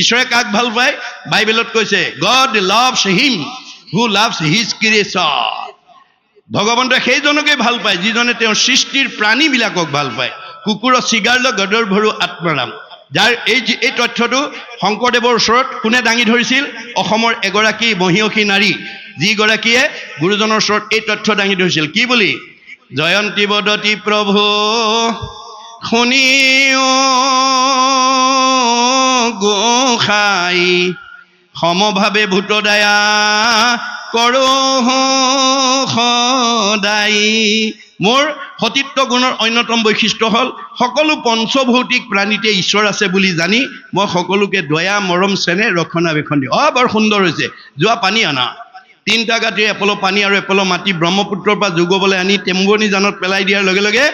ঈশ্বৰে কাক ভাল পায়? বাইবেলত কৈছে গড লাভছ হিম হু লাভছ হিজ ক্ৰিয়েচন। ভগৱন্তই সেইজনকে ভাল পায় যিজনে তেওঁৰ সৃষ্টিৰ প্ৰাণীবিলাকক ভাল পায়। কুকুৰৰ চিগাৰল গদৰ ভৰু আত্মাৰাম। যাৰ এই তথ্যটো শংকৰদেৱৰ ওচৰত কোনে দাঙি ধৰিছিল? অসমৰ এগৰাকী মহিয়সী নাৰী, যিগৰাকীয়ে গুৰুজনৰ ওচৰত এই তথ্য দাঙি ধৰিছিল। কি বুলি? জয়ন্তী বদতি প্ৰভু শুনিও গোসাই সমভাৱে ভূতদয়া কৰো সদায়। মোৰ সতীত্ব গুণৰ অন্যতম বৈশিষ্ট্য হ'ল সকলো পঞ্চভৌতিক প্ৰাণীতে ঈশ্বৰ আছে বুলি জানি মই সকলোকে দয়া মৰম চেনেহ ৰক্ষণাবেক্ষণ দিওঁ। বৰ সুন্দৰ হৈছে। যোৱা পানী আনা, 3টা গাঁতিৰে এপল পানী আৰু এপল মাটি ব্ৰহ্মপুত্ৰৰ পৰা যোগবলৈ আনি টেম্বুৰণি জানত পেলাই দিয়াৰ লগে লগে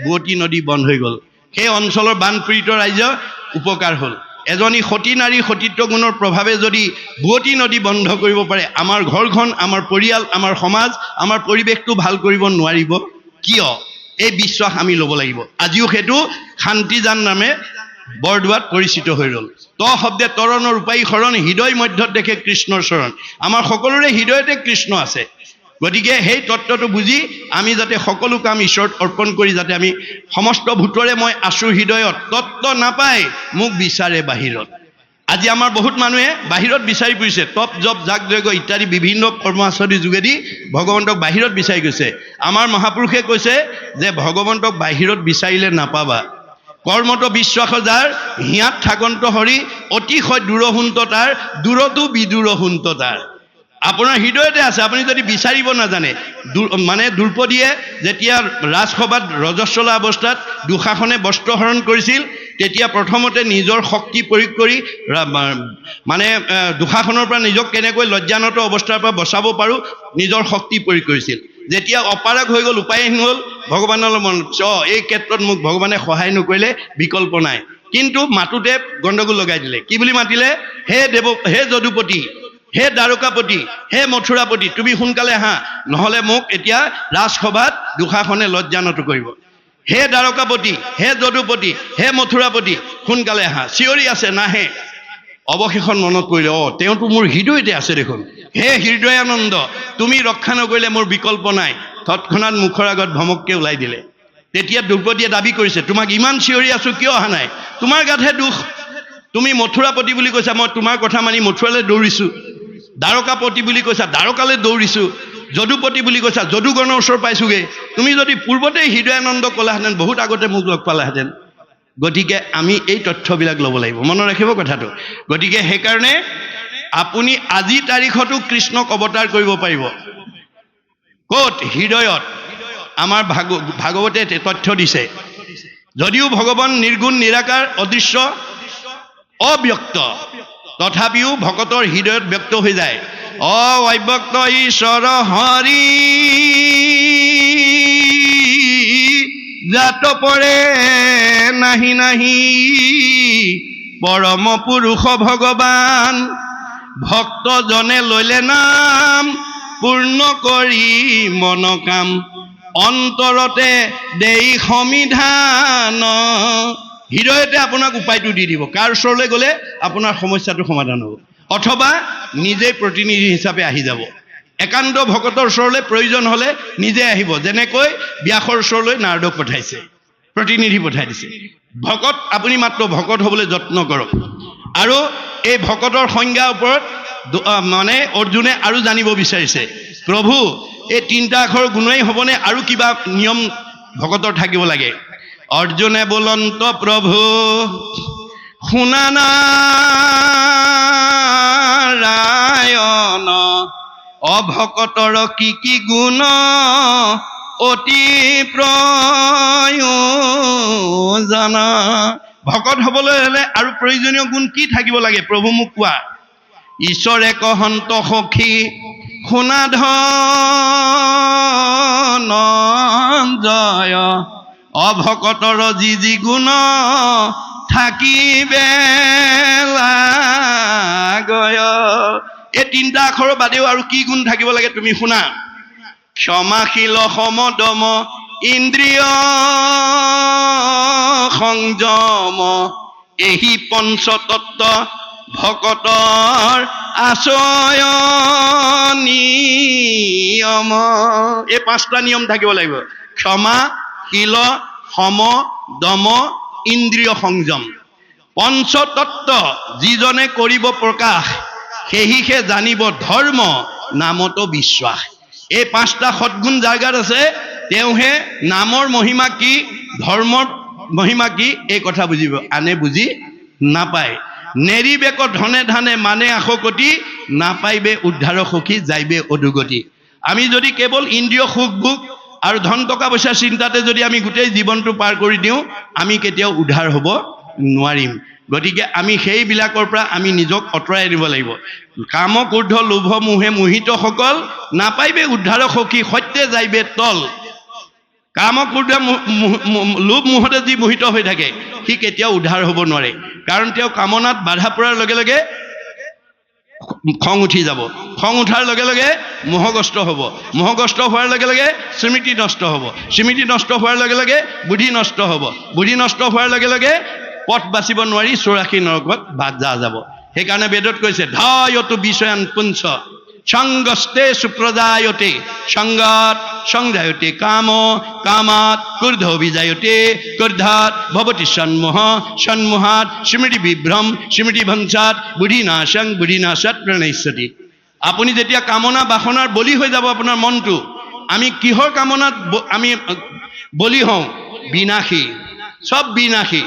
বুৱতী নদী বন্ধ হৈ গ'ল। সেই অঞ্চলৰ বানপীড়িত ৰাইজৰ উপকাৰ হ'ল। এজনী সতী নাৰীৰ সতীত্ব গুণৰ প্ৰভাৱে যদি বুৱতী নদী বন্ধ কৰিব পাৰে, আমাৰ ঘৰখন, আমাৰ পৰিয়াল, আমাৰ সমাজ, আমাৰ পৰিৱেশটো ভাল কৰিব নোৱাৰিব কিয়? এই বিশ্বাস আমি ল'ব লাগিব। আজিও সেইটো শান্তিজান নামে বৰদোৱাত পৰিচিত হৈ ৰ'ল। ত শব্দে তৰণৰ ৰূপায়ী শৰণ, হৃদয় মধ্যত দেখে কৃষ্ণৰ চৰণ। আমাৰ সকলোৰে হৃদয়তে কৃষ্ণ আছে। গতিকে সেই তত্ত্বটো বুজি আমি যাতে সকলো কাম ঈশ্বৰত অৰ্পণ কৰি যাতে আমি সমস্ত ভূতৰে মই আছোঁ হৃদয়ত, তত্ত্ব নাপায় মোক বিচাৰে বাহিৰত। আজি আমাৰ বহুত মানুহে বাহিৰত বিচাৰি ফুৰিছে। তপ জপ যাগ যজ্ঞ ইত্যাদি বিভিন্ন কৰ্মাচৰিৰ যোগেদি ভগৱন্তক বাহিৰত বিচাৰি গৈছে। আমাৰ মহাপুৰুষে কৈছে যে ভগৱন্তক বাহিৰত বিচাৰিলে নাপাবা। কৰ্মত বিশ্বাস যাৰ হিয়াত থাকন্ত হৰি, অতিশয় দূৰহুন্ত তাৰ, দূৰতো বিদূৰহুন্ত তাৰ। আপোনাৰ হৃদয়তে আছে, আপুনি যদি বিচাৰিব নাজানে। মানে দ্ৰৌপদীয়ে যেতিয়া ৰাজসভাত ৰজস্বলা অৱস্থাত দুঃশাসনে বস্ত্ৰহৰণ কৰিছিল, তেতিয়া প্ৰথমতে নিজৰ শক্তি প্ৰয়োগ কৰি মানে দুঃশাসনৰ পৰা নিজক কেনেকৈ লজ্জানত অৱস্থাৰ পৰা বচাব পাৰোঁ নিজৰ শক্তি প্ৰয়োগ কৰিছিল। যেতিয়া অপাৰগ হৈ গ'ল, উপায়হীন হ'ল, ভগৱানলৈ মন এই ক্ষেত্ৰত মোক ভগৱানে সহায় নকৰিলে বিকল্প নাই। কিন্তু মাতোতে গণ্ডগোল লগাই দিলে। কি বুলি মাতিলে? হে যদুপতি, হে দ্বাৰকাপতি, হে মথুৰাপতি, তুমি সোনকালে আহা, নহ'লে মোক এতিয়া ৰাজসভাত দুঃশাসনে লজ্জানত কৰিব। হে দ্বাৰকাপতি, হে যদুপতি, হে মথুৰাপতি, সোনকালে আহা। চিঞৰি আছে, নাহে। অৱশেষত মনত পৰিলে, তেওঁতো মোৰ হৃদয়তে আছে দেখোন। হে হৃদয়ানন্দ, তুমি ৰক্ষা নকৰিলে মোৰ বিকল্প নাই। তৎক্ষণাৎ মুখৰ আগত ভমককে ওলাই দিলে। তেতিয়া দ্ৰৌপদীয়ে দাবী কৰিছে, তোমাক ইমান চিঞৰি আছোঁ কিয় অহা নাই? তোমাৰ গাতহে দুখ। তুমি মথুৰাপতি বুলি কৈছা, মই তোমাৰ কথা মানি মথুৰালৈ দৌৰিছোঁ। দ্বাৰকাপতি বুলি কৈছা, দ্বাৰকালৈ দৌৰিছোঁ। যদুপতি বুলি কৈছা, যদুগণৰ ওচৰ পাইছোঁগৈ। তুমি যদি পূৰ্বতেই হৃদয়ানন্দ ক'লাহেঁতেন, বহুত আগতে মোক লগ পালাহেঁতেন। গতিকে আমি এই তথ্যবিলাক ল'ব লাগিব, মনত ৰাখিব কথাটো। গতিকে সেইকাৰণে আপুনি আজি তাৰিখতো কৃষ্ণক অৱতাৰ কৰিব পাৰিব। ক'ত? হৃদয়ত। আমাৰ ভাগৱতে তথ্য দিছে, যদিও ভগৱান নিৰ্গুণ নিৰাকাৰ অদৃশ্য অব্যক্ত, তথাপিও ভকতৰ হৃদয়ত ব্যক্ত হৈ যায়। অব্যক্ত ঈশ্বৰ হৰি জাত পৰে নাহি নাহি, পৰম পুৰুষ ভগৱান ভক্তজনে ললে নাম, পূৰ্ণ কৰি মন কাম, অন্তৰতে দেই সমিধান। হৃদয়তে আপোনাক উপায়টো দি দিব। কাৰ ওচৰলৈ গ'লে আপোনাৰ সমস্যাটো সমাধান হ'ব, অথবা নিজেই প্ৰতিনিধি হিচাপে আহি যাব। একান্ত ভকতৰ ওচৰলৈ প্ৰয়োজন হ'লে নিজে আহিব, যেনেকৈ ব্যাসৰ ওচৰলৈ নাৰদক পঠাইছে, প্ৰতিনিধি পঠাই দিছে। ভকত আপুনি মাত্ৰ ভকত হ'বলৈ যত্ন কৰক। আৰু এই ভকতৰ সংজ্ঞাৰ ওপৰত মানে অৰ্জুনে আৰু জানিব বিচাৰিছে, প্ৰভু এই 3টা আখৰ গুণেই হ'বনে আৰু কিবা নিয়ম ভকতৰ থাকিব লাগে? অৰ্জুনে বলন্ত প্ৰভু শুনা নাৰায়ণ, অভকতৰ কি কি গুণ অতি প্ৰয়োজন। ভকত হ'বলৈ হ'লে আৰু প্ৰয়োজনীয় গুণ কি থাকিব লাগে প্ৰভু মোক কোৱা? ঈশ্বৰে কহন্ত সখী শুনা ধনঞ্জয়, অভকতৰ যি যি গুণ থাকিবে লাগয়। এই 3টা আখৰৰ বাদেও আৰু কি গুণ থাকিব লাগে তুমি শুনা। ক্ষমাশীল সমদম ইন্দ্ৰিয় সংযম, এহি পঞ্চতত্ত্ব ভকতৰ আচৰণ নিয়ম। এই 5টা নিয়ম থাকিব লাগিব: ক্ষমা, শীল, সম, দম, ইন্দ্ৰিয় সংযম। পঞ্চতত্ত্ব যিজনে কৰিব প্ৰকাশ, সেহিহে জানিব ধৰ্ম, নামতো বিশ্বাস। এই 5টা সদ্গুণ যাৰ গাত আছে তেওঁহে নামৰ মহিমা কি, ধৰ্মৰ মহিমা কি এই কথা বুজিব, আনে বুজি নাপায়। নেৰিবেক ধনে ধানে মানে আশকতি, নাপাইবে উদ্ধাৰ সখী যাইবে অধুগতি। আমি যদি কেৱল ইন্দ্ৰিয় সুখ ভোগ আৰু ধন টকা পইচাৰ চিন্তাতে যদি আমি গোটেই জীৱনটো পাৰ কৰি দিওঁ, আমি কেতিয়াও উদ্ধাৰ হ'ব নোৱাৰিম। গতিকে আমি সেইবিলাকৰ পৰা আমি নিজক আঁতৰাই দিব লাগিব। কাম ক্ৰোধ লোভ মোহে মোহিতসকল, নাপাইবে উদ্ধাৰ সখী সত্যে যাইবে তল। কাম ক্ৰোধ লোভ মোহতে যি মোহিত হৈ থাকে সি কেতিয়াও উদ্ধাৰ হ'ব নোৱাৰে, কাৰণ তেওঁ কামনাত বাধা পৰাৰ লগে লগে খং উঠি যাব, খং উঠাৰ লগে লগে মোহগ্ৰস্ত হ'ব, মোহগ্ৰস্ত হোৱাৰ লগে লগে স্মৃতি নষ্ট হ'ব, স্মৃতি নষ্ট হোৱাৰ লগে লগে বুদ্ধি নষ্ট হ'ব, বুদ্ধি নষ্ট হোৱাৰ লগে লগে পথ বাচিব নোৱাৰি 84 নৰকত যা যাব। সেইকাৰণে বেদত কৈছে ধায়তু বিষয়ান পুঞ্চ সংগস্তে সুপ্ৰজায়তে, সংগাত সংজায়তে কাম, কামাত ক্ৰোধ বিজায়তে, ক্ৰোধাত ভৱতি সন্মোহ, সন্মোহাত স্মৃতি বিভ্ৰম, স্মৃতি ভংসাত বুদ্ধিনাশং, বুদ্ধিনাশাত প্ৰণশ্যতি। আপুনি যেতিয়া কামনা বাসনাৰ বলি হৈ যাব আপোনাৰ মনটো, আমি কিহৰ কামনাত আমি বলি হওঁ? বিনাশী, সব বিনাশী।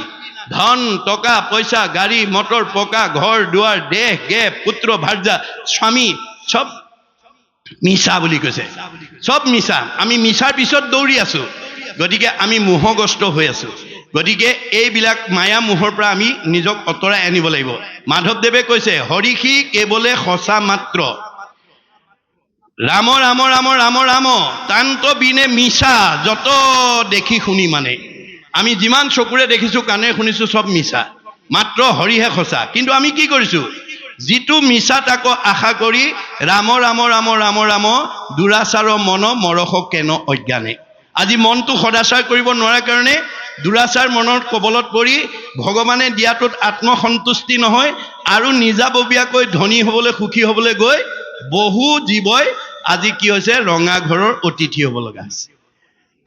ধন টকা পইচা গাড়ী মটৰ পকা ঘৰ দুৱাৰ দেহ গেহ পুত্ৰ ভাৰ্যা স্বামী সব মিছা বুলি কৈছে, সব মিছা। আমি মিছাৰ পিছত দৌৰি আছো, গতিকে আমি মোহগ্ৰস্ত হৈ আছো। গতিকে এইবিলাক মায়া মোহৰ পৰা আমি নিজক আঁতৰাই আনিব লাগিব। মাধৱদেৱে কৈছে হৰিষি কেৱলে সঁচা মাত্ৰ, ৰাম ৰাম ৰাম ৰাম ৰাম তান্ত বিনে মিছা, যত দেখি শুনি মানে। আমি যিমান চকুৰে দেখিছো কাণে শুনিছো সব মিছা, মাত্ৰ হৰিহে সঁচা। কিন্তু আমি কি কৰিছো? যিটো মিছা তাক আশা কৰি ৰাম ৰাম ৰাম ৰাম ৰাম দুৰাচাৰ মন মৰস কেন অজ্ঞানে। আজি মনটো সদাচাৰ কৰিব নোৱাৰাৰ কাৰণে দুৰাচাৰ মনৰ কবলত পৰি ভগৱানে দিয়াটোত আত্মসন্তুষ্টি নহয় আৰু নিজাববীয়াকৈ ধনী হ'বলৈ সুখী হ'বলৈ গৈ বহু জীৱই আজি কি হৈছে ৰঙা ঘৰৰ অতিথি হ'ব লগা আছে।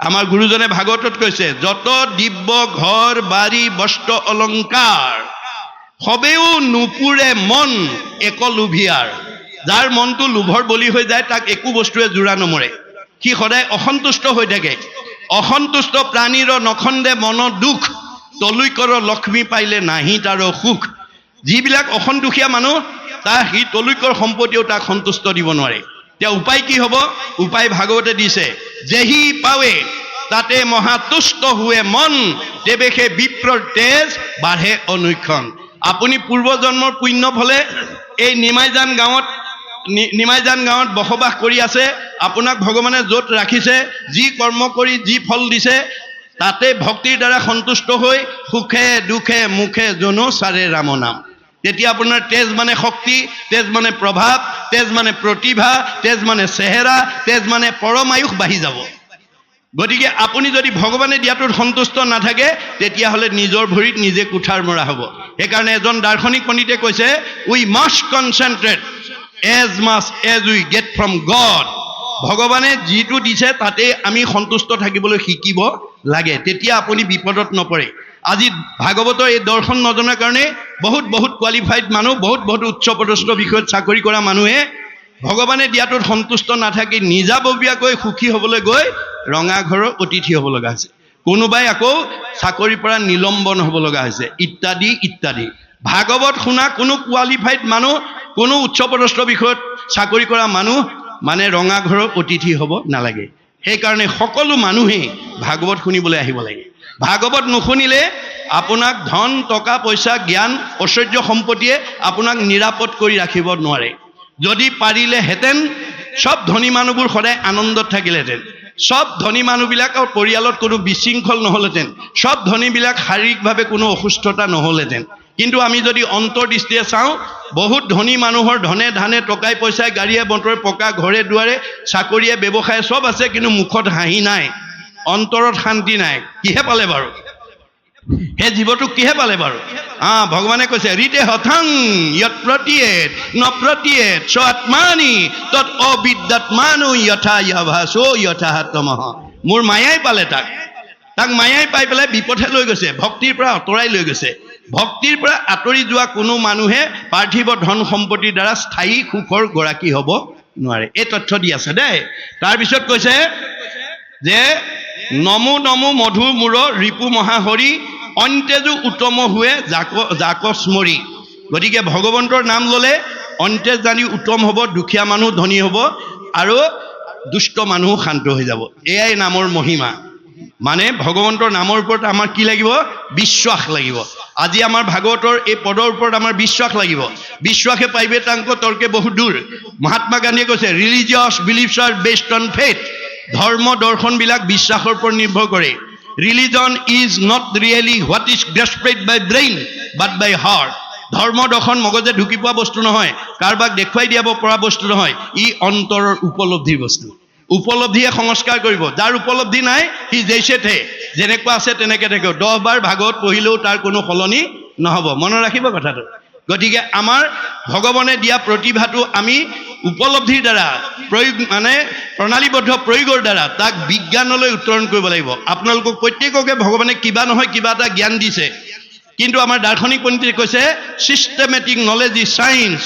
আমাৰ গুৰুজনে ভাগৱতত কৈছে যত দিব্য ঘৰ বাৰী বস্ত্ৰ অলংকাৰ, সবেও নুপুৰে মন এক লোভিয়াৰ। যাৰ মনটো লোভৰ বলি হৈ যায় তাক একো বস্তুৱে জোৰা নমৰে, সি সদায় অসন্তুষ্ট হৈ থাকে। অসন্তুষ্ট প্ৰাণীৰ নখন্দে মন দুখ, তলুইকৰ লক্ষ্মী পাইলে নাহি তাৰ সুখ। যিবিলাক অসন্তোষীয়া মানুহ তাৰ সি তলুইকৰ সম্পত্তিও তাক সন্তুষ্ট দিব নোৱাৰে। এতিয়া উপায় কি হ'ব? উপায় ভাগৱতে দিছে, যেহি পাৱে তাতে মহাতুষ্ট হুৱে মন, তেৱেহে বিপ্ৰৰ তেজ বাঢ়ে অনুক্ষণ। আপুনি পূৰ্বজন্মৰ পুণ্য ফলে এই নিমাইজান গাঁৱত বসবাস কৰি আছে। আপোনাক ভগৱানে য'ত ৰাখিছে, যি কৰ্ম কৰি যি ফল দিছে, তাতে ভক্তিৰ দ্বাৰা সন্তুষ্ট হৈ সুখে দুখে মুখে জনো চাৰে ৰাম নাম। তেতিয়া আপোনাৰ তেজ মানে শক্তি, তেজ মানে প্ৰভাৱ, তেজ মানে প্ৰতিভা, তেজ মানে চেহেৰা, তেজ মানে পৰমায়ুস বাঢ়ি যাব। গতিকে আপুনি যদি ভগৱানে দিয়াটোত সন্তুষ্ট নাথাকে তেতিয়াহ'লে নিজৰ ভৰিত নিজে কুঠাৰ মৰা হ'ব। সেইকাৰণে এজন দাৰ্শনিক পণ্ডিতে কৈছে we must concentrate as much as we get from God. ভগৱানে যিটো দিছে তাতে আমি সন্তুষ্ট থাকিবলৈ শিকিব লাগে, তেতিয়া আপুনি বিপদত নপৰে। আজি ভাগৱতৰ এই দৰ্শন নজনাৰ কাৰণে বহুত কোৱালিফাইড মানুহ, বহুত উচ্চপদস্থ বিষয়ত চাকৰি কৰা মানুহে ভগৱানে দিয়াটোত সন্তুষ্ট নাথাকি নিজাববীয়াকৈ সুখী হ'বলৈ গৈ ৰঙা ঘৰৰ অতিথি হ'ব লগা হৈছে। কোনোবাই আকৌ চাকৰিৰ পৰা নিলম্বন হ'ব লগা হৈছে, ইত্যাদি ইত্যাদি। ভাগৱত শুনা কোনো কোৱালিফাইড মানুহ, কোনো উচ্চপদস্থ বিষয়ত চাকৰি কৰা মানুহ মানে ৰঙা ঘৰৰ অতিথি হ'ব নালাগে। সেইকাৰণে সকলো মানুহেই ভাগৱত শুনিবলৈ আহিব লাগে। ভাগৱত নুশুনিলে আপোনাক ধন টকা পইচা জ্ঞান ঐশ্বৰ্য সম্পত্তিয়ে আপোনাক নিৰাপদ কৰি ৰাখিব নোৱাৰে। যদি পাৰিলেহেঁতেন সব ধনী মানুহবোৰ সদায় আনন্দত থাকিলেহেঁতেন, সব ধনী মানুহবিলাকৰ পৰিয়ালত কোনো বিশৃংখল নহ'লহেঁতেন, সব ধনীবিলাক শাৰীৰিকভাৱে কোনো অসুস্থতা নহ'লহেঁতেন। কিন্তু আমি যদি অন্তৰ্দৃষ্টিয়ে চাওঁ, বহুত ধনী মানুহৰ ধনে ধানে টকাই পইচাই গাড়ীয়ে মটৰে পকা ঘৰে দুৱাৰে চাকৰিয়ে ব্যৱসায় সব আছে, কিন্তু মুখত হাঁহি নাই, অন্তৰত শান্তি নাই। কিহে পালে বাৰু? সেই জীৱটোক কিহে পালে বাৰু? ভগৱানে কৈছে ঋতে হথাং য়ৎ প্ৰতীয়েত ন প্ৰতীয়েত স আত্মানি তৎ অবিদ্যাত্মানো যথা ইয়াভাসো যথাতমঃ। মোৰ মায়াই পালে তাক মায়াই পাই পেলাই বিপথে লৈ গৈছে, ভক্তিৰ পৰা আঁতৰাই লৈ গৈছে। ভক্তিৰ পৰা আঁতৰি যোৱা কোনো মানুহে পাৰ্থিৱ ধন সম্পত্তিৰ দ্বাৰা স্থায়ী সুখৰ গৰাকী হ'ব নোৱাৰে। এই তথ্য দি আছে দেই। তাৰপিছত কৈছে যে নমো নমো মধু মূৰ ৰিপু মহাহৰি অন্তেজু উত্তম হুৱে জাক স্মৰি। গতিকে ভগৱন্তৰ নাম ল'লে অন্তেজ জানি উত্তম হ'ব, দুখীয়া মানুহ ধনী হ'ব আৰু দুষ্ট মানুহ শান্ত হৈ যাব। এয়াই নামৰ মহিমা। মানে ভগৱন্তৰ নামৰ ওপৰত আমাৰ কি লাগিব? বিশ্বাস লাগিব। আজি আমাৰ ভাগৱতৰ এই পদৰ ওপৰত আমাৰ বিশ্বাস লাগিব। বিশ্বাসে পাইবে তাংক তৰ্কে বহু দূৰ। মহাত্মা গান্ধীয়ে কৈছে religious beliefs are based on faith. ধৰ্ম দৰ্শনবিলাক বিশ্বাসৰ ওপৰত নিৰ্ভৰ কৰে। Religion is not really what is grasped by brain but by heart. ধৰ্ম দৰ্শন মগজে ঢুকি পোৱা বস্তু নহয়, কাৰোবাক দেখুৱাই দিয়াব পৰা বস্তু নহয়, ই অন্তৰৰ উপলব্ধিৰ বস্তু। উপলব্ধিয়ে সংস্কাৰ কৰিব। যাৰ উপলব্ধি নাই সি জেইছে থে, যেনেকুৱা আছে তেনেকৈ থাকিব। 10 বাৰ ভাগৱত পঢ়িলেও তাৰ কোনো সলনি নহ'ব। মনত ৰাখিব কথাটো। গতিকে আমাৰ ভগৱানে দিয়া প্ৰতিভাটো আমি উপলব্ধিৰ দ্বাৰা প্ৰয়োগ মানে প্ৰণালীবদ্ধ প্ৰয়োগৰ দ্বাৰা তাক বিজ্ঞানলৈ উত্তৰণ কৰিব লাগিব। আপোনালোকক প্ৰত্যেককে ভগৱানে কিবা নহয় কিবা এটা জ্ঞান দিছে, কিন্তু আমাৰ দাৰ্শনিক পণ্ডিতে কৈছে systematic knowledge is science,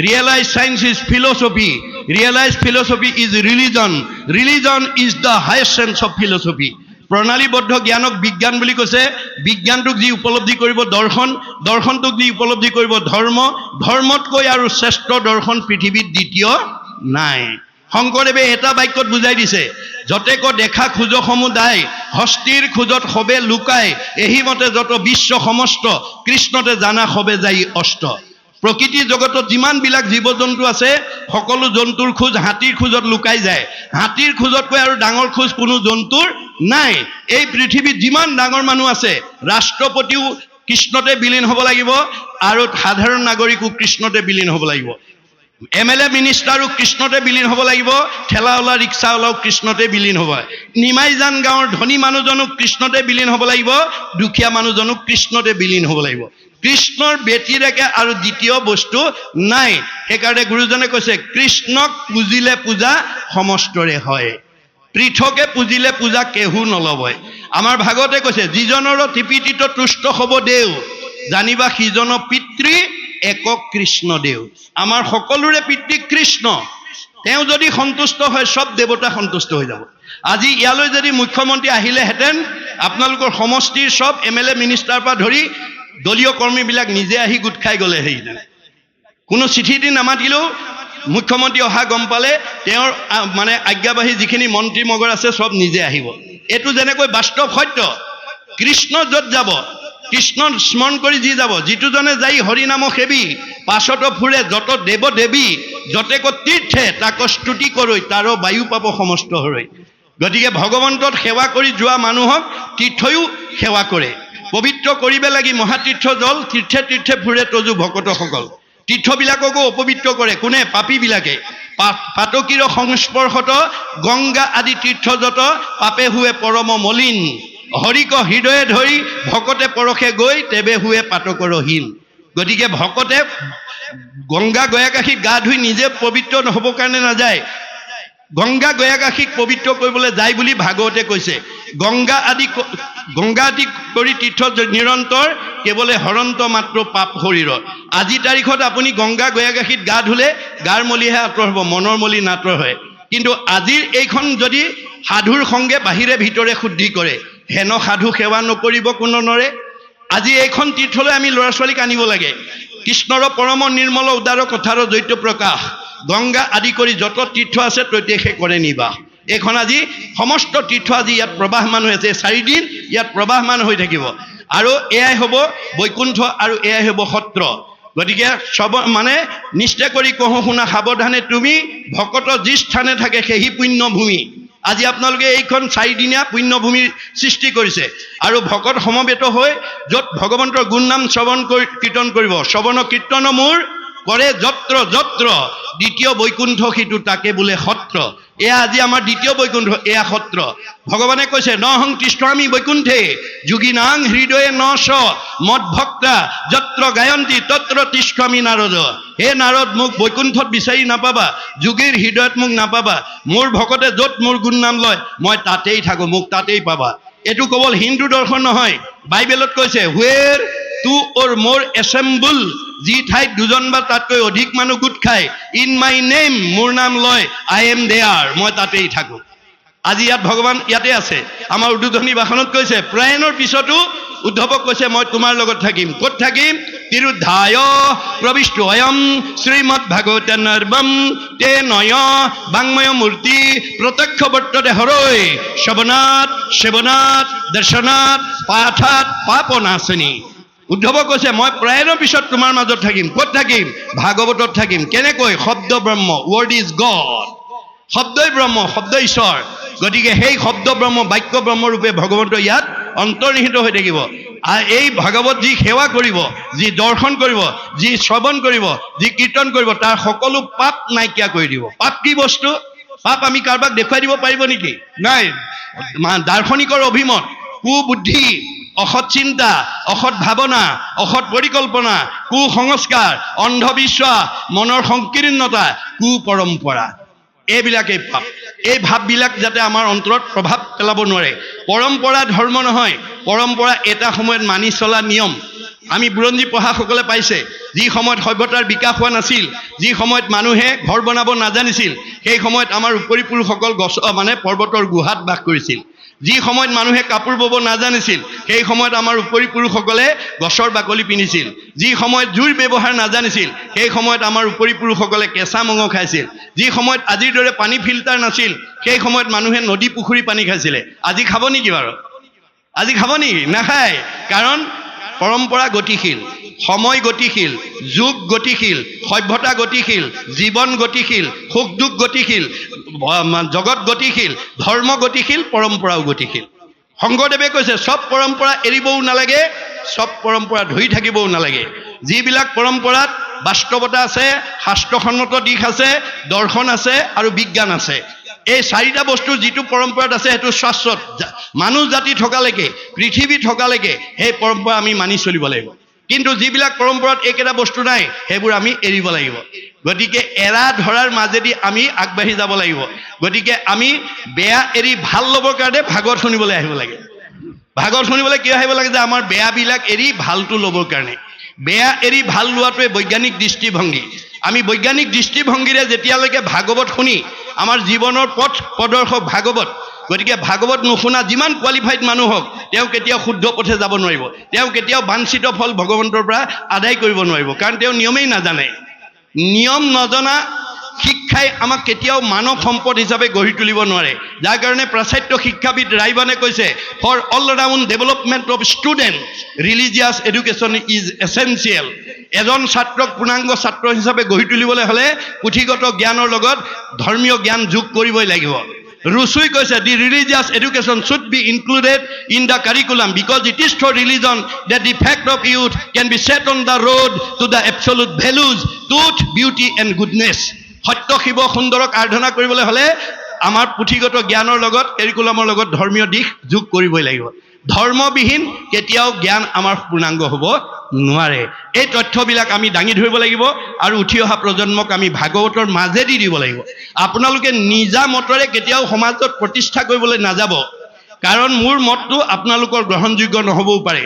realise science is philosophy, realise philosophy is religion, religion is the highest sense of philosophy. প্ৰণালীবদ্ধ জ্ঞানক বিজ্ঞান বুলি কৈছে। বিজ্ঞানটোক যি উপলব্ধি কৰিব দৰ্শন, দৰ্শনটোক যি উপলব্ধি কৰিব ধৰ্ম, ধৰ্মতকৈ আৰু শ্ৰেষ্ঠ দৰ্শন পৃথিৱীত দ্বিতীয় নাই। শংকৰদেৱে এটা বাক্যত বুজাই দিছে, যতেক দেখা খোজসমূহ দায় হস্তিৰ খোজত সবে লুকায়, এহিমতে যত বিশ্ব সমস্ত কৃষ্ণতে জানা সবে যাই অষ্ট। প্ৰকৃতি জগতত যিমানবিলাক জীৱ জন্তু আছে সকলো জন্তুৰ খোজ হাতীৰ খোজত লুকাই যায়। হাতীৰ খোজতকৈ আৰু ডাঙৰ খোজ কোনো জন্তুৰ নাই। এই পৃথিৱীত যিমান ডাঙৰ মানুহ আছে ৰাষ্ট্ৰপতিও কৃষ্ণতে বিলীন হ'ব লাগিব আৰু সাধাৰণ নাগৰিকো কৃষ্ণতে বিলীন হ'ব লাগিব। MLA মিনিষ্টাৰো কৃষ্ণতে বিলীন হ'ব লাগিব, ঠেলাওলা ৰিক্সাওলাও কৃষ্ণতে বিলীন হ'ব। নিমাইজান গাঁৱৰ ধনী মানুহজনো কৃষ্ণতে বিলীন হ'ব লাগিব, দুখীয়া মানুহজনো কৃষ্ণতে বিলীন হ'ব লাগিব। কৃষ্ণৰ ব্যতিৰেকে আৰু দ্বিতীয় বস্তু নাই। সেইকাৰণে গুৰুজনে কৈছে কৃষ্ণক পুজিলে পূজা সমস্তৰে হয়, পৃথকে পুজিলে পূজা কেহু নলবয়। আমাৰ ভাগৱতে কৈছে যিজনৰ ত্ৰিপিটিত তুষ্ট হ'ব দেও, জানিবা সিজন পিতৃ একক কৃষ্ণ দেও। আমাৰ সকলোৰে পিতৃ কৃষ্ণ। তেওঁ যদি সন্তুষ্ট হয় সব দেৱতা সন্তুষ্ট হৈ যাব। আজি ইয়ালৈ যদি মুখ্যমন্ত্ৰী আহিলেহেঁতেন আপোনালোকৰ সমষ্টিৰ সব MLA মিনিষ্টাৰৰ পৰা ধৰি দলীয় কৰ্মীবিলাক নিজে আহি গোট খাই গ'লেহেঁতেন। কোনো চিঠি দি নামাতিলেও মুখ্যমন্ত্ৰী অহা গম পালে তেওঁৰ মানে আজ্ঞাবাহী যিখিনি মন্ত্ৰী মগৰ আছে সব নিজে আহিব। এইটো যেনেকৈ বাস্তৱ সত্য। কৃষ্ণ য'ত যাব কৃষ্ণ স্মৰণ কৰি যি যাব, যিটোজনে যাই হৰিনাম সেৱী পাছত ফুৰে যত দেৱ দেৱী, যতেক তীৰ্থে তাক স্তুতি কৰৈ তাৰো বায়ু পাব সমস্ত হৰৈ। গতিকে ভগৱন্তত সেৱা কৰি যোৱা মানুহক তীৰ্থয়ো সেৱা কৰে। পবিত্ৰ কৰিব লাগি মহাতীৰ্থ জল, তীৰ্থে তীৰ্থে ফুৰে তজু ভকতসকল। তীৰ্থবিলাককো অপবিত্ৰ কৰে কোনে? পাপীবিলাকে। পাতকীৰ সংস্পৰ্শত গংগা আদি তীৰ্থ যত পাপে হুৱে পৰম মলিন, হৰিক হৃদয়ে ধৰি ভকতে পৰশে গৈ তেবে হুৱে পাতকৰহীন। গতিকে ভকতে গংগা গয়াকাশীত গা ধুই নিজে পবিত্ৰ নহ'বৰ কাৰণে নাযায়, গংগা গয়াকাশীক পবিত্ৰ কৰিবলৈ যায় বুলি ভাগৱতে কৈছে। গংগা আদি কৰি তীৰ্থ নিৰন্তৰ কেৱলে হৰন্ত মাত্ৰ পাপ শৰীৰৰ। আজি তাৰিখত আপুনি গংগা গয়াকাশীত গা ধুলে গাৰ মলিহে আঁতৰ হ'ব, মনৰ মলি নাতৰ হয়। কিন্তু আজিৰ এইখন যদি সাধুৰ সংগে বাহিৰে ভিতৰে শুদ্ধি কৰে, হেন সাধু সেৱা নকৰিব কোনো নৰে। আজি এইখন তীৰ্থলৈ আমি ল'ৰা ছোৱালীক আনিব লাগে। কৃষ্ণৰ পৰম নিৰ্মল উদাৰ কথাৰ জৈত্য প্ৰকাশ, গংগা আদি কৰি যত তীৰ্থ আছে তৈতেষে কৰে নিবাস। এইখন আজি সমস্ত তীৰ্থ আজি ইয়াত প্ৰবাহমান হৈ আছে। 4 দিন ইয়াত প্ৰবাহমান হৈ থাকিব আৰু এয়াই হ'ব বৈকুণ্ঠ আৰু এয়াই হ'ব সত্ৰ। গতিকে সব মানে নিশ্চয় কৰি কহো শুনা সাৱধানে তুমি, ভকত যি স্থানে থাকে সেই পুণ্যভূমি। আজি আপোনালোকে এইখন 4 দিনীয়া পুণ্যভূমিৰ সৃষ্টি কৰিছে আৰু ভকত সমবেত হৈ য'ত ভগৱন্তৰ গুণ নাম শ্ৰৱণ কীৰ্তন কৰিব। শ্ৰৱণ কীৰ্তন মোৰ কৰে যত্ৰ যত্ৰ, দ্বিতীয় বৈকুণ্ঠ সিটো তাকে বোলে সত্ৰ। এয়া আজি আমাৰ দ্বিতীয় বৈকুণ্ঠ, এয়া সত্ৰ। ভগৱানে কৈছে নহং তিষ্ঠামি বৈকুণ্ঠে যোগীনাং হৃদয়ে ন স মদভক্তা যত্ৰ গায়ন্তী তত্ৰ তিষ্ঠামি নাৰদ। হে নাৰদ, মোক বৈকুণ্ঠত বিচাৰি নাপাবা, যোগীৰ হৃদয়ত মোক নাপাবা। মোৰ ভকতে য'ত মোৰ গুণ নাম লয় মই তাতেই থাকোঁ, মোক তাতেই পাবা। এইটো কেৱল হিন্দু দৰ্শন নহয়, বাইবেলত কৈছে হুৱেৰ টু অৰ মোৰ এছেম্বল, যি ঠাইত দুজন বা তাতকৈ অধিক মানুহ গোট খায়, ইন মাই নেম, মোৰ নাম লয়, আই এম দেয়াৰ, মই তাতেই থাকোঁ। আজি ইয়াত ভগৱান ইয়াতে আছে। আমাৰ উদ্বোধনী ভাষণত কৈছে প্ৰয়াণৰ পিছতো উদ্ধৱক কৈছে মই তোমাৰ লগত থাকিম। ক'ত থাকিম? তিৰুদ্ধায় প্ৰবিষ্টয়ম শ্ৰীমদ ভাগৱতে নৰ্বম তে নয় বাংময় মূৰ্তি প্ৰত্যক্ষ বৰ্ততে হৰৈ শ্ৰৱণাত সেৱনাত দৰ্শনাত পাঠাত পাপনাশনী। উদ্ধৱক কৈছে মই প্ৰয়াণৰ পিছত তোমাৰ মাজত থাকিম। ক'ত থাকিম? ভাগৱতত থাকিম। কেনেকৈ? শব্দ ব্ৰহ্ম, ৱৰ্ড ইজ গড। শব্দই ব্ৰহ্ম, শব্দ ঈশ্বৰ। গতিকে সেই শব্দ ব্ৰহ্ম, বাক্য ব্ৰহ্মৰূপে ভগৱন্ত ইয়াত অন্তৰ্নিহিত হৈ থাকিব। আৰু এই ভাগৱত যি সেৱা কৰিব, যি দৰ্শন কৰিব, যি শ্ৰৱণ কৰিব, যি কীৰ্তন কৰিব, তাৰ সকলো পাপ নাইকিয়া কৰি দিব। পাপ কি বস্তু? পাপ আমি কাৰোবাক দেখুৱাই দিব পাৰিব নেকি? নাই। দাৰ্শনিকৰ অভিমত কুবুদ্ধি, অসৎ চিন্তা, অসৎ ভাৱনা, অসৎ পৰিকল্পনা, কুসংস্কাৰ, অন্ধবিশ্বাস, মনৰ সংকীৰ্ণতা, কুপৰম্পৰা, এইবিলাকেই পাপ। এই ভাৱবিলাক যাতে আমাৰ অন্তৰত প্ৰভাৱ পেলাব নোৱাৰে। পৰম্পৰা ধৰ্ম নহয়, পৰম্পৰা এটা সময়ত মানি চলা নিয়ম। আমি বুৰঞ্জী পঢ়াসকলে পাইছে যি সময়ত সভ্যতাৰ বিকাশ হোৱা নাছিল, যি সময়ত মানুহে ঘৰ বনাব নাজানিছিল, সেই সময়ত আমাৰ উপৰি পুৰুষসকল গছ পৰ্বতৰ গুহাত বাস কৰিছিল। যি সময়ত মানুহে কাপোৰ বব নাজানিছিল, সেই সময়ত আমাৰ উপৰি পুৰুষসকলে গছৰ বাকলি পিন্ধিছিল। যি সময়ত জুইৰ ব্যৱহাৰ নাজানিছিল, সেই সময়ত আমাৰ উপৰি পুৰুষসকলে কেঁচা মঙহ খাইছিল। যি সময়ত আজিৰ দৰে পানী ফিল্টাৰ নাছিল, সেই সময়ত মানুহে নদী পুখুৰী পানী খাইছিলে। আজি খাব নেকি বাৰু? আজি খাব নেকি? নাখায়। কাৰণ পৰম্পৰা গতিশীল, সময় গতিশীল, যুগ গতিশীল, সভ্যতা গতিশীল, জীৱন গতিশীল, সুখ দুখ গতিশীল, জগত গতিশীল, ধৰ্ম গতিশীল, পৰম্পৰাও গতিশীল। শংকৰদেৱে কৈছে চব পৰম্পৰা এৰিবও নালাগে, চব পৰম্পৰা ধৰি থাকিবও নালাগে। যিবিলাক পৰম্পৰাত বাস্তৱতা আছে, শাস্ত্ৰসন্মত দিশ আছে, দৰ্শন আছে আৰু বিজ্ঞান আছে, এই চাৰিটা বস্তু যিটো পৰম্পৰাত আছে সেইটো শাশ্বত। মানুহ জাতি থকালৈকে, পৃথিৱী থকালৈকে সেই পৰম্পৰা আমি মানি চলিব লাগিব। কিন্তু যিবিলাক পৰম্পৰাত এইকেইটা বস্তু নাই, সেইবোৰ আমি এৰিব লাগিব। গতিকে এৰা ধৰাৰ মাজেদি আমি আগবাঢ়ি যাব লাগিব। গতিকে আমি বেয়া এৰি ভাল ল'বৰ কাৰণে ভাগৱত শুনিবলৈ আহিব লাগে। ভাগৱত শুনিবলৈ কিয় আহিব লাগে? যে আমাৰ বেয়াবিলাক এৰি ভালটো ল'বৰ কাৰণে। বেয়া এৰি ভাল লোৱাটোৱে বৈজ্ঞানিক দৃষ্টিভংগী। আমি বৈজ্ঞানিক দৃষ্টিভংগীৰে যেতিয়ালৈকে ভাগৱত শুনি আমাৰ জীৱনৰ পথ প্ৰদৰ্শক ভাগৱত। গতিকে ভাগৱত নুশুনা যিমান কোৱালিফাইড মানুহ হওক, তেওঁ কেতিয়াও শুদ্ধ পথে যাব নোৱাৰিব। তেওঁ কেতিয়াও বাঞ্ছিত ফল ভগৱন্তৰ পৰা আদায় কৰিব নোৱাৰিব, কাৰণ তেওঁ নিয়মেই নাজানে। নিয়ম নজনা শিক্ষাই আমাক কেতিয়াও মানৱ সম্পদ হিচাপে গঢ়ি তুলিব নোৱাৰে। যাৰ কাৰণে প্ৰাচাত্য শিক্ষাবিদ ৰাইবানে কৈছে for all round development of student religious education is essential. এজন ছাত্ৰক পূৰ্ণাংগ ছাত্ৰ হিচাপে গঢ়ি তুলিবলৈ হ'লে পুথিগত জ্ঞানৰ লগত ধৰ্মীয় জ্ঞান যোগ কৰিবই লাগিব। ৰুচুই কৈছে the religious education should be included in the curriculum because it is through religion that the fact of youth can be set on the road to the absolute values, truth, beauty and goodness. সত্য শিৱ সুন্দৰক আৰাধনা কৰিবলৈ হ'লে আমাৰ পুথিগত জ্ঞানৰ লগত, কাৰিকুলামৰ লগত ধৰ্মীয় দিশ যোগ কৰিবই লাগিব। ধৰ্মবিহীন কেতিয়াও জ্ঞান আমাৰ পূৰ্ণাংগ হ'ব নোৱাৰে। এই তথ্যবিলাক আমি দাঙি ধৰিব লাগিব আৰু উঠি অহা প্ৰজন্মক আমি ভাগৱতৰ মাজেদি দিব লাগিব। আপোনালোকে নিজা মতৰে কেতিয়াও সমাজত প্ৰতিষ্ঠা কৰিবলৈ নাযাব, কাৰণ মোৰ মতটো আপোনালোকৰ গ্ৰহণযোগ্য নহ'বও পাৰে,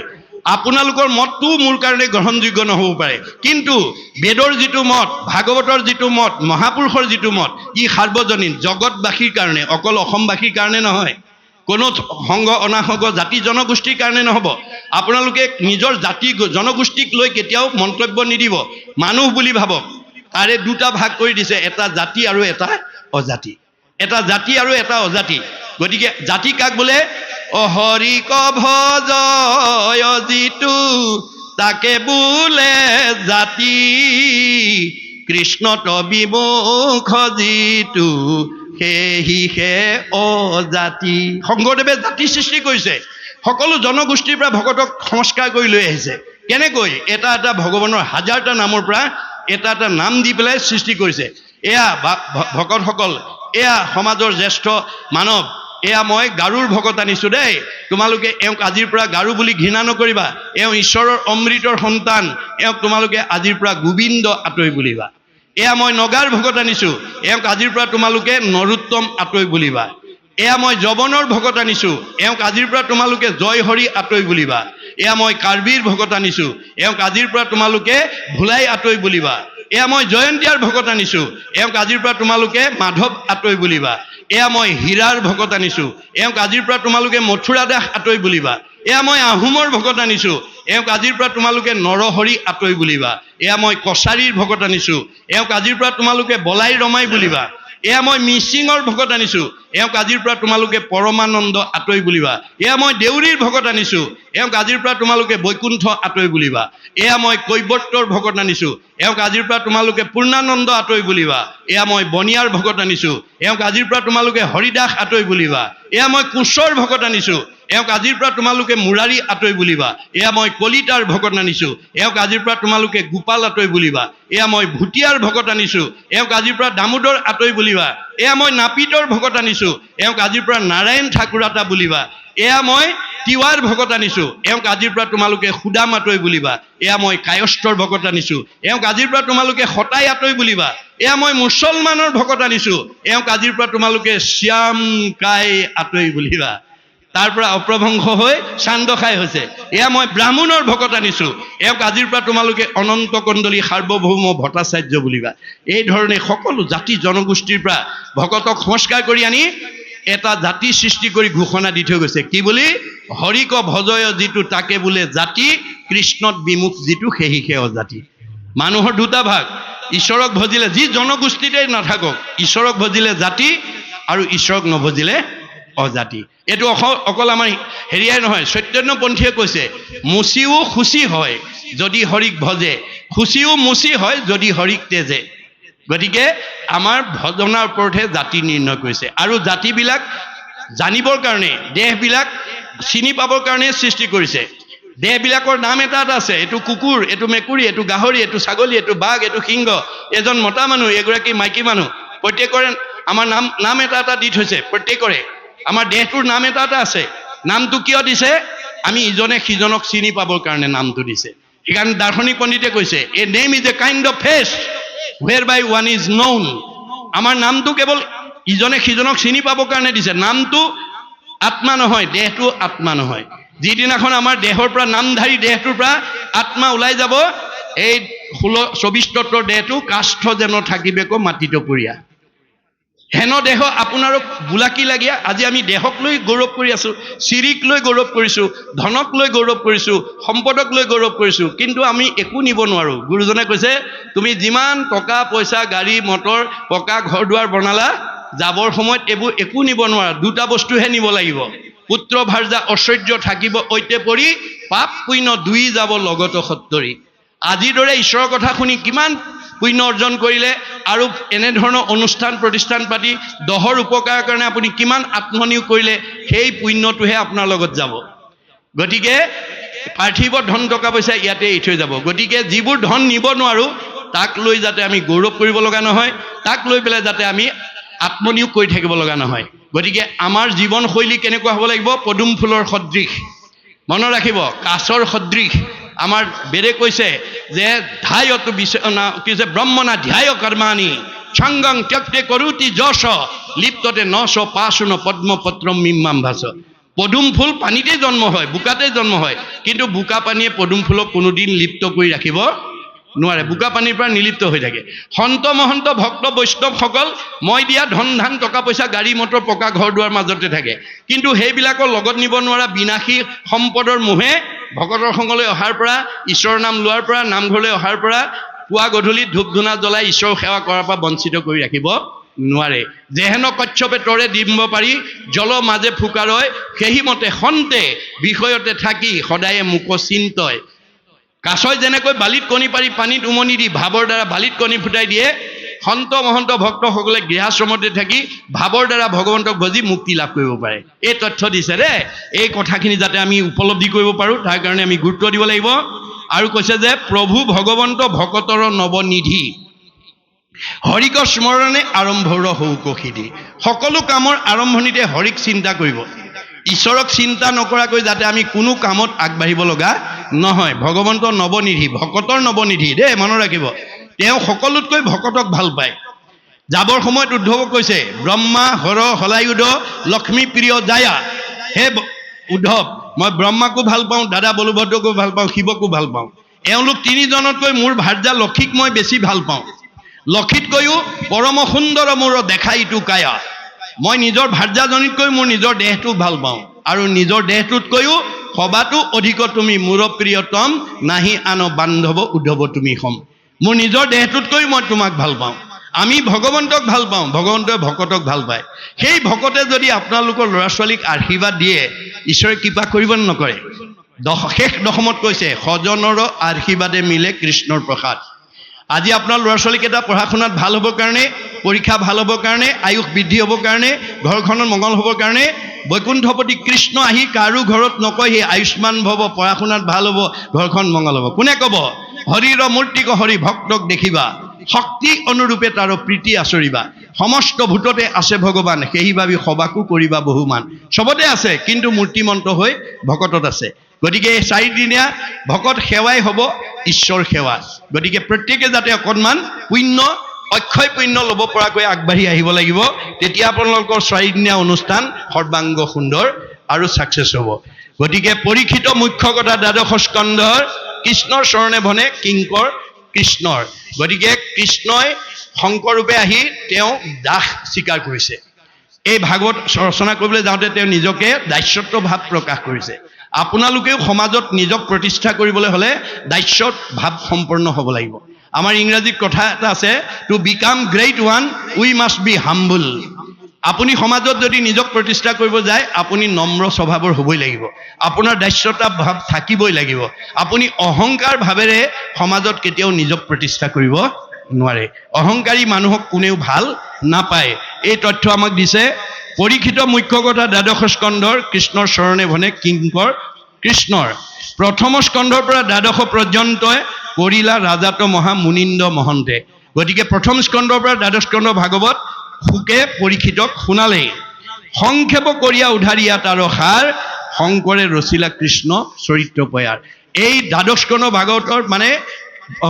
আপোনালোকৰ মতটো মোৰ কাৰণে গ্ৰহণযোগ্য নহ'ব পাৰে। কিন্তু বেদৰ যিটো মত, ভাগৱতৰ যিটো মত, মহাপুৰুষৰ যিটো মত, ই সাৰ্বজনীন, জগতবাসীৰ কাৰণে, অকল অসমবাসীৰ কাৰণে নহয়, কোনো সংঘ অনাসংঘ জাতি জনগোষ্ঠীৰ কাৰণে নহ'ব। আপোনালোকে নিজৰ জাতি জনগোষ্ঠীক লৈ কেতিয়াও মন্তব্য নিদিব। মানুহ বুলি ভাবক, তাৰে দুটা ভাগ কৰি দিছে, এটা জাতি আৰু এটা অজাতি। এটা জাতি আৰু এটা অজাতি। গতিকে জাতি কাক বোলে? হৰি ক ভজয় যিটো তাকে বোলে জাতি, কৃষ্ণত বিমুখ যিটো সেহিহে অজাতি। শংকৰদেৱে জাতি সৃষ্টি কৰিছে, সকলো জনগোষ্ঠীৰ পৰা ভকতক সংস্কাৰ কৰি লৈ আহিছে। কেনেকৈ? এটা এটা ভগৱানৰ হাজাৰটা নামৰ পৰা এটা এটা নাম দি পেলাই সৃষ্টি কৰিছে। এয়া ভকতসকল এয়া সমাজৰ জ্যেষ্ঠ মানৱ, এয়া মই গাৰুৰ ভকত আনিছোঁ দেই। তোমালোকে এওঁক আজিৰ পৰা গাৰু বুলি ঘৃণা নকৰিবা। এওঁ ঈশ্বৰৰ অমৃতৰ সন্তান, এওঁক তোমালোকে আজিৰ পৰা গোবিন্দ আঁতৰি বুলিবা। এয়া মই নগাৰ ভকত আনিছোঁ, এওঁক আজিৰ পৰা তোমালোকে নৰোত্তম আঁতৰি বুলিবা। এয়া মই যৱনৰ ভকত আনিছোঁ, এওঁক আজিৰ পৰা তোমালোকে জয় হৰি আঁতৰি বুলিবা। এয়া মই কাৰ্বিৰ ভকত আনিছোঁ, এওঁক আজিৰ পৰা তোমালোকে ভোলাই আঁতৰি বুলিবা। এয়া মই জয়ন্তীয়াৰ ভকত আনিছোঁ, এওঁক আজিৰ পৰা তোমালোকে মাধৱ আঁতৰি বুলিবা। এয়া মই হীৰাৰ ভকত আনিছোঁ, এওঁক আজিৰ পৰা তোমালোকে মথুৰা দাস আঁতৰি বুলিবা। এয়া মই আহোমৰ ভকত আনিছোঁ, এওঁক আজিৰ পৰা তোমালোকে নৰহৰি আঁতৰি বুলিবা। এয়া মই কছাৰীৰ ভকত আনিছোঁ, এওঁক আজিৰ পৰা তোমালোকে বলাই ৰমাই বুলিবা। এয়া মই মিচিঙৰ ভকত আনিছোঁ, এওঁক আজিৰ পৰা তোমালোকে পৰমানন্দ আঁতৰি বুলিবা। এয়া মই দেউৰীৰ ভকত আনিছোঁ, এওঁক আজিৰ পৰা তোমালোকে বৈকুণ্ঠ আঁতৰি বুলিবা। এয়া মই কৈবৰ্তৰ ভকত আনিছোঁ, এওঁক আজিৰ পৰা তোমালোকে পূৰ্ণানন্দ আঁতৰি বুলিবা। এয়া মই বনিয়াৰ ভকত আনিছোঁ, এওঁক আজিৰ পৰা তোমালোকে হৰিদাস আঁতৰি বুলিবা। এয়া মই কোচৰ ভকত আনিছোঁ, এওঁক আজিৰ পৰা তোমালোকে মুৰাৰী আঁতৰি বুলিবা। এয়া মই কলিতাৰ ভকত আনিছোঁ, এওঁক আজিৰ পৰা তোমালোকে গোপাল আঁতৰি বুলিবা। এয়া মই ভুটীয়াৰ ভকত আনিছোঁ, এওঁক আজিৰ পৰা দামোদৰ আঁতৰি বুলিবা। এয়া মই নাপিতৰ ভকত আনিছোঁ, এওঁক আজিৰ পৰা নাৰায়ণ ঠাকুৰাতা বুলিবা। এয়া মই তিৱাৰ ভকত আনিছোঁ, এওঁক আজিৰ পৰা তোমালোকে সুদাম আঁতৰি বুলিবা। এয়া মই কায়স্থৰ ভকত আনিছোঁ, এওঁক আজিৰ পৰা তোমালোকে সতাই আঁতৰি বুলিবা। এয়া মই মুছলমানৰ ভকত আনিছোঁ, এওঁক আজিৰ পৰা তোমালোকে শ্যাম কাই আঁতৰি বুলিবা। তাৰ পৰা অপ্ৰভংশ হৈ চান্দখাই হৈছে। এয়া মই ব্ৰাহ্মণৰ ভকত আনিছোঁ, এওঁক আজিৰ পৰা তোমালোকে অনন্ত কণ্ডলী সাৰ্বভৌম ভট্টাচাৰ্য বুলিবা। এই ধৰণে সকলো জাতি জনগোষ্ঠীৰ পৰা ভকতক সংস্কাৰ কৰি আনি এটা জাতি সৃষ্টি কৰি ঘোষণা দি থৈ গৈছে। কি বুলি? হৰিক ভজয় যিটো তাকে বোলে জাতি, কৃষ্ণত বিমুখ যিটো সেহি সেয় জাতি। মানুহৰ দুটা ভাগ, ঈশ্বৰক ভজিলে যি জনগোষ্ঠীতেই নাথাকক, ঈশ্বৰক ভজিলে জাতি আৰু ঈশ্বৰক নভজিলে অজাতি। এইটো অকল আমাৰ হেৰিয়াই নহয়, চৈতন্যপন্থীয়ে কৈছে মুচিও খুচি হয় যদি হৰিক ভজে, খুচিও মুচি হয় যদি হৰিক তেজে। গতিকে আমাৰ ভজনাৰ ওপৰতহে জাতি নিৰ্ণয় কৰিছে। আৰু জাতিবিলাক জানিবৰ কাৰণে, দেহবিলাক চিনি পাবৰ কাৰণে সৃষ্টি কৰিছে। দেহবিলাকৰ নাম এটা এটা আছে, এইটো কুকুৰ, এইটো মেকুৰী, এইটো গাহৰি, এইটো ছাগলী, এইটো বাঘ, এইটো সিংহ, এজন মতা মানুহ, এগৰাকী মাইকী মানুহ, প্ৰত্যেকৰে আমাৰ নাম এটা এটা দি থৈছে। প্ৰত্যেকৰে আমাৰ দেহটোৰ নাম এটা এটা আছে। নামটো কিয় দিছে? আমি ইজনে সিজনক চিনি পাবৰ কাৰণে নামটো দিছে। সেইকাৰণে দাৰ্শনিক পণ্ডিতে কৈছে a name is a kind of fetch whereby one is known. আমাৰ নামটো কেৱল ইজনে সিজনক চিনি পাবৰ কাৰণে দিছে। নামটো আত্মা নহয়, দেহটো আত্মা নহয়। যিদিনাখন আমাৰ দেহৰ পৰা নামধাৰী দেহটোৰ পৰা আত্মা ওলাই যাব, এই 24 তত্বৰ দেহটো কাষ্ঠ যেন থাকিবেকো মাটিত পৰিয়া। হেন দেহ আপোনাৰো বোলাকি লাগিয়া। আজি আমি দেহক লৈ গৌৰৱ কৰি আছোঁ, চিৰিক লৈ গৌৰৱ কৰিছোঁ, ধনক লৈ গৌৰৱ কৰিছোঁ, সম্পদক লৈ গৌৰৱ কৰিছোঁ, কিন্তু আমি একো নিব নোৱাৰোঁ। গুৰুজনে কৈছে তুমি যিমান টকা পইচা গাড়ী মটৰ পকা ঘৰ দুৱাৰ বনালা, যাবৰ সময়ত এইবোৰ একো নিব নোৱাৰা। দুটা বস্তুহে নিব লাগিব, পুত্ৰ ভাৰ্যা ঐশ্বৰ্য থাকিব ঐতে পৰি, পাপ পুণ্য দুই যাব লগত সত্তৰি। আজিৰ দৰে ঈশ্বৰৰ কথা শুনি কিমান পুণ্য অৰ্জন কৰিলে, আৰু এনেধৰণৰ অনুষ্ঠান প্ৰতিষ্ঠান পাতি দহৰ উপকাৰৰ কাৰণে আপুনি কিমান আত্মনিয়োগ কৰিলে, সেই পুণ্যটোহে আপোনাৰ লগত যাব। গতিকে পাৰ্থিৱ ধন টকা পইচা ইয়াতে এৰি থৈ যাব। গতিকে যিবোৰ ধন নিব নোৱাৰোঁ তাক লৈ যাতে আমি গৌৰৱ কৰিব লগা নহয়, তাক লৈ পেলাই যাতে আমি আত্মনিয়োগ কৰি থাকিব লগা নহয়। গতিকে আমাৰ জীৱনশৈলী কেনেকুৱা হ'ব লাগিব? পদুম ফুলৰ সদৃশ, মনত ৰাখিব, কাছৰ সদৃশ। আমাৰ বেদে কৈছে যে ধ্যায়তু কৈছে ব্ৰহ্মণা ধ্যায় কৰ্মাণি সংগং ত্যক্তে কৰোতি যশ লিপ্ততে নশ পাশুন পদ্মপত্ৰম মিম্মাম ভাস। পদুম ফুল পানীতে জন্ম হয়, বোকাতে জন্ম হয়, কিন্তু বোকা পানীয়ে পদুম ফুলক কোনোদিন লিপ্ত কৰি ৰাখিব নোৱাৰে। বোকা পানীৰ পৰা নিলিপ্ত হৈ থাকে। সন্ত মহন্ত ভক্ত বৈষ্ণৱসকল মই দিয়া ধন ধান টকা পইচা গাড়ী মটৰ পকা ঘৰ দুৱাৰ মাজতে থাকে, কিন্তু সেইবিলাকৰ লগত নিব নোৱাৰা বিনাশী সম্পদৰ মোহে ভকতৰ সংগলৈ অহাৰ পৰা, ঈশ্বৰৰ নাম লোৱাৰ পৰা, নামঘৰলৈ অহাৰ পৰা, পুৱা গধূলি ধূপ ধূনা জ্বলাই ঈশ্বৰ সেৱা কৰাৰ পৰা বঞ্চিত কৰি ৰাখিব নোৱাৰে। যেহেন কচ্ছপে তৰে ডিম্ব পাৰি জল মাজে ফুকাৰয়, সেইমতে সন্তে বিষয়তে থাকি সদায়ে মুখ চিন্তয়। কাছই যেনেকৈ বালিত কণী পাৰি পানীত উমনি দি ভাৱৰ দ্বাৰা বালিত কণী ফুটাই দিয়ে, সন্ত মহন্ত ভক্তসকলে গৃহাশ্ৰমতে থাকি ভাৱৰ দ্বাৰা ভগৱন্তক ভজি মুক্তি লাভ কৰিব পাৰে। এই তথ্য দিছে দেই। এই কথাখিনি যাতে আমি উপলব্ধি কৰিব পাৰোঁ তাৰ কাৰণে আমি গুৰুত্ব দিব লাগিব। আৰু কৈছে যে প্ৰভু ভগৱন্ত ভকতৰ নৱনিধি। হৰিক স্মৰণে আৰম্ভৰ হৌকশিদি সকলো কামৰ আৰম্ভণিতে হৰিক চিন্তা কৰিব ঈশ্বৰক চিন্তা নকৰাকৈ যাতে আমি কোনো কামত আগবাঢ়িব লগা নহয় ভগৱন্ত নৱনিধি ভকতৰ নৱনিধি দেই মনত ৰাখিব তেওঁ সকলোতকৈ ভকতক ভাল পায় যাবৰ সময়ত উদ্ধৱক কৈছে ব্ৰহ্মা হৰ হলায়ুধ লক্ষ্মী প্ৰিয় জায়া হে উদ্ধৱ মই ব্ৰহ্মাকো ভাল পাওঁ দাদা বলভদ্ৰকো ভাল পাওঁ শিৱকো ভাল পাওঁ এওঁলোক তিনিজনতকৈ মোৰ ভাৰ্যা লক্ষীক মই বেছি ভাল পাওঁ লক্ষীতকৈও পৰম সুন্দৰ মোৰ দেখা ইটো কায়া মই নিজৰ ভাৰ্যাজনীতকৈ মোৰ নিজৰ দেহটো ভাল পাওঁ আৰু নিজৰ দেহটোতকৈও সবাতো অধিক তুমি মোৰ প্ৰিয়তম নাহি আন বান্ধৱ উদ্ধৱ তুমি সম মোৰ নিজৰ দেহটোতকৈ মই তোমাক ভাল পাওঁ আমি ভগৱন্তক ভাল পাওঁ ভগৱন্তই ভকতক ভাল পায় সেই ভকতে যদি আপোনালোকৰ ল'ৰা ছোৱালীক আশীৰ্বাদ দিয়ে ঈশ্বৰে কৃপা কৰিব নকৰে শেষ দশমত কৈছে সজনৰ আশীৰ্বাদে মিলে কৃষ্ণৰ প্ৰসাদ আজি আপোনাৰ ল'ৰা ছোৱালীকেইটা পঢ়া শুনাত ভাল হ'বৰ কাৰণে পৰীক্ষা ভাল হ'বৰ কাৰণে আয়ুস বৃদ্ধি হ'বৰ কাৰণে ঘৰখনত মংগল হ'বৰ কাৰণে বৈকুণ্ঠপতি কৃষ্ণ আহি কাৰো ঘৰত নকয় সেই আয়ুষ্মান ভৱ পঢ়া শুনাত ভাল হ'ব ঘৰখন মংগল হ'ব কোনে ক'ব হৰিৰ মূৰ্তিক হৰি ভক্তক দেখিবা শক্তি অনুৰূপে তাৰ প্ৰীতি আচৰিবা সমস্ত ভূততে আছে ভগৱান সেই ভাবি সবাকো কৰিবা বহুমান চবতে আছে কিন্তু মূৰ্তিমন্ত হৈ ভকতত আছে গতিকে এই চাৰিদিনীয়া ভকত সেৱাই হ'ব ঈশ্বৰ সেৱা গতিকে প্ৰত্যেকে যাতে অকণমান পুণ্য অক্ষয় পুণ্য ল'ব পৰাকৈ আগবাঢ়ি আহিব লাগিব তেতিয়া আপোনালোকৰ চাৰিদিনীয়া অনুষ্ঠান সৰ্বাংগ সুন্দৰ আৰু ছাকচেছ হ'ব গতিকে পৰীক্ষিত মুখ্য কথা দ্বাদশ স্কন্ধৰ কৃষ্ণৰ চৰণে ভনে কিংকৰ কৃষ্ণৰ গতিকে কৃষ্ণই শংকৰৰূপে আহি তেওঁ দাস স্বীকাৰ কৰিছে এই ভাগৱত ৰচনা কৰিবলৈ যাওঁতে তেওঁ নিজকে দাস্যত্ব ভাৱ প্ৰকাশ কৰিছে আপোনালোকেও সমাজত নিজক প্ৰতিষ্ঠা কৰিবলৈ হ'লে দাস্যত ভাৱ সম্পন্ন হ'ব লাগিব আমাৰ ইংৰাজীত কথা এটা আছে to become great one we must be humble আপুনি সমাজত যদি নিজক প্ৰতিষ্ঠা কৰিব যায় আপুনি নম্ৰ স্বভাৱৰ হ'বই লাগিব আপোনাৰ দাস্যতা ভাৱ থাকিবই লাগিব আপুনি অহংকাৰ ভাৱেৰে সমাজত কেতিয়াও নিজক প্ৰতিষ্ঠা কৰিব নোৱাৰে অহংকাৰী মানুহক কোনেও ভাল নাপায় এই তথ্য আমাক দিছে পৰীক্ষিত মুখ্য কথা দ্বাদশ স্কন্ধৰ কৃষ্ণৰ চৰণে ভনে কিংকৰ কৃষ্ণৰ প্ৰথম স্কন্ধৰ পৰা দ্বাদশ পৰ্যন্তই কৰিলা ৰাজাত মহা মুনিন্দ মহন্তে গতিকে প্ৰথম স্কন্ধৰ পৰা দ্বাদশ স্কন্ধ ভাগৱত শুকে পৰীক্ষিতক শুনালেই সংক্ষেপ কৰিয়া উধাৰিয়া তাৰ সাৰ শংকৰে ৰচিলা কৃষ্ণ চৰিত্ৰ পয়াৰ এই দ্বাদশ স্কন্ধ ভাগৱতৰ মানে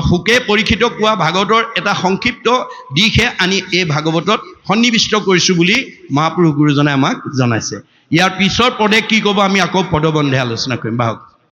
শুকে পৰীক্ষিতক কোৱা ভাগৱতৰ এটা সংক্ষিপ্ত দিশে আনি এই ভাগৱতত সন্নিৱিষ্ট কৰিছোঁ বুলি মহাপুৰুষ গুৰুজনে আমাক জনাইছে ইয়াৰ পিছৰ পদে কি ক'ব আমি আকৌ পদবন্ধে আলোচনা কৰিম বাহক